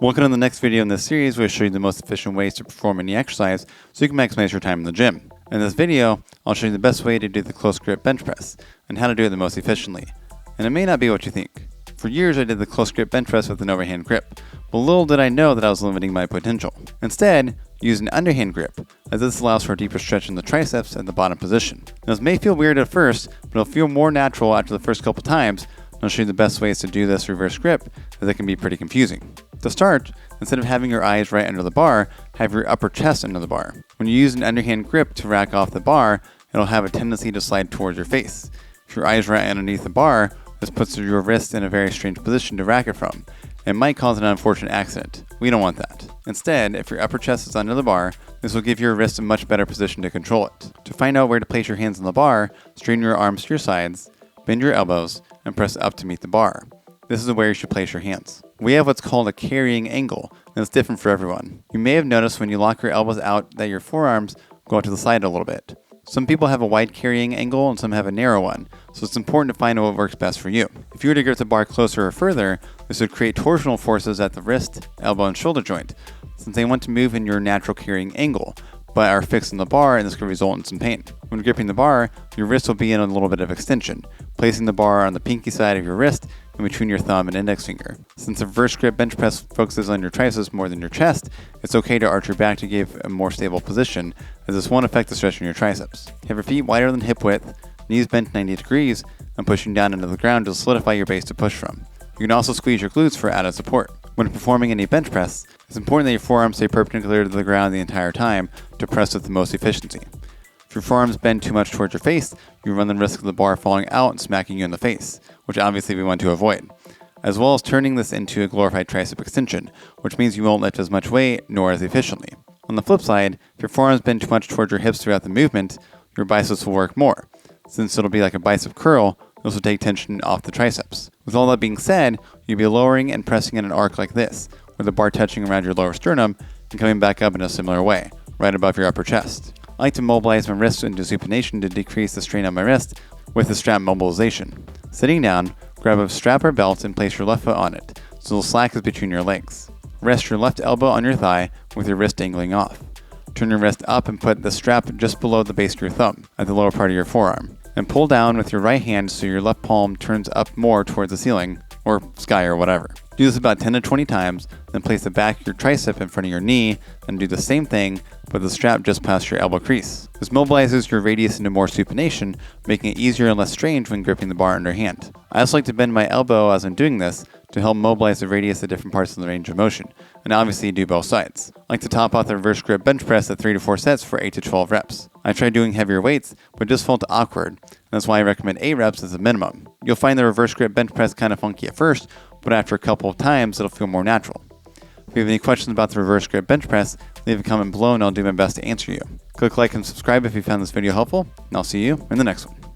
Welcome to the next video in this series where I show you the most efficient ways to perform any exercise so you can maximize your time in the gym. In this video, I'll show you the best way to do the close grip bench press and how to do it the most efficiently. And it may not be what you think. For years I did the close grip bench press with an overhand grip, but little did I know that I was limiting my potential. Instead, use an underhand grip, as this allows for a deeper stretch in the triceps at the bottom position. Now, this may feel weird at first, but it'll feel more natural after the first couple times. I'll show you the best ways to do this reverse grip, as it can be pretty confusing. To start, instead of having your eyes right under the bar, have your upper chest under the bar. When you use an underhand grip to rack off the bar, it'll have a tendency to slide towards your face. If your eyes right underneath the bar, this puts your wrist in a very strange position to rack it from. It might cause an unfortunate accident. We don't want that. Instead, if your upper chest is under the bar, this will give your wrist a much better position to control it. To find out where to place your hands on the bar, straighten your arms to your sides, bend your elbows, and press up to meet the bar. This is where you should place your hands. We have what's called a carrying angle, and it's different for everyone. You may have noticed when you lock your elbows out that your forearms go out to the side a little bit. Some people have a wide carrying angle and some have a narrow one, so it's important to find what works best for you. If you were to grip the bar closer or further, this would create torsional forces at the wrist, elbow, and shoulder joint, since they want to move in your natural carrying angle, but are fixed in the bar, and this could result in some pain. When gripping the bar, your wrist will be in a little bit of extension, placing the bar on the pinky side of your wrist in between your thumb and index finger. Since a reverse grip bench press focuses on your triceps more than your chest, it's okay to arch your back to give a more stable position, as this won't affect the stretch in your triceps. Have your feet wider than hip width, knees bent 90 degrees, and pushing down into the ground to solidify your base to push from. You can also squeeze your glutes for added support. When performing any bench press, it's important that your forearms stay perpendicular to the ground the entire time to press with the most efficiency. If your forearms bend too much towards your face, you run the risk of the bar falling out and smacking you in the face, which obviously we want to avoid, as well as turning this into a glorified tricep extension, which means you won't lift as much weight nor as efficiently. On the flip side, if your forearms bend too much towards your hips throughout the movement, your biceps will work more. Since it'll be like a bicep curl, this will take tension off the triceps. With all that being said, you'll be lowering and pressing in an arc like this, with the bar touching around your lower sternum and coming back up in a similar way, right above your upper chest. I like to mobilize my wrist into supination to decrease the strain on my wrist with the strap mobilization. Sitting down, grab a strap or belt and place your left foot on it, so the slack is between your legs. Rest your left elbow on your thigh with your wrist dangling off. Turn your wrist up and put the strap just below the base of your thumb, at the lower part of your forearm. And pull down with your right hand so your left palm turns up more towards the ceiling, or sky or whatever. Do this about 10 to 20 times, then place the back of your tricep in front of your knee, and do the same thing, but the strap just past your elbow crease. This mobilizes your radius into more supination, making it easier and less strange when gripping the bar underhand. I also like to bend my elbow as I'm doing this to help mobilize the radius at different parts of the range of motion, and obviously do both sides. I like to top off the reverse grip bench press at 3 to 4 sets for 8 to 12 reps. I tried doing heavier weights, but just felt awkward, and that's why I recommend 8 reps as a minimum. You'll find the reverse grip bench press kind of funky at first, but after a couple of times, it'll feel more natural. If you have any questions about the reverse grip bench press, leave a comment below and I'll do my best to answer you. Click like and subscribe if you found this video helpful, and I'll see you in the next one.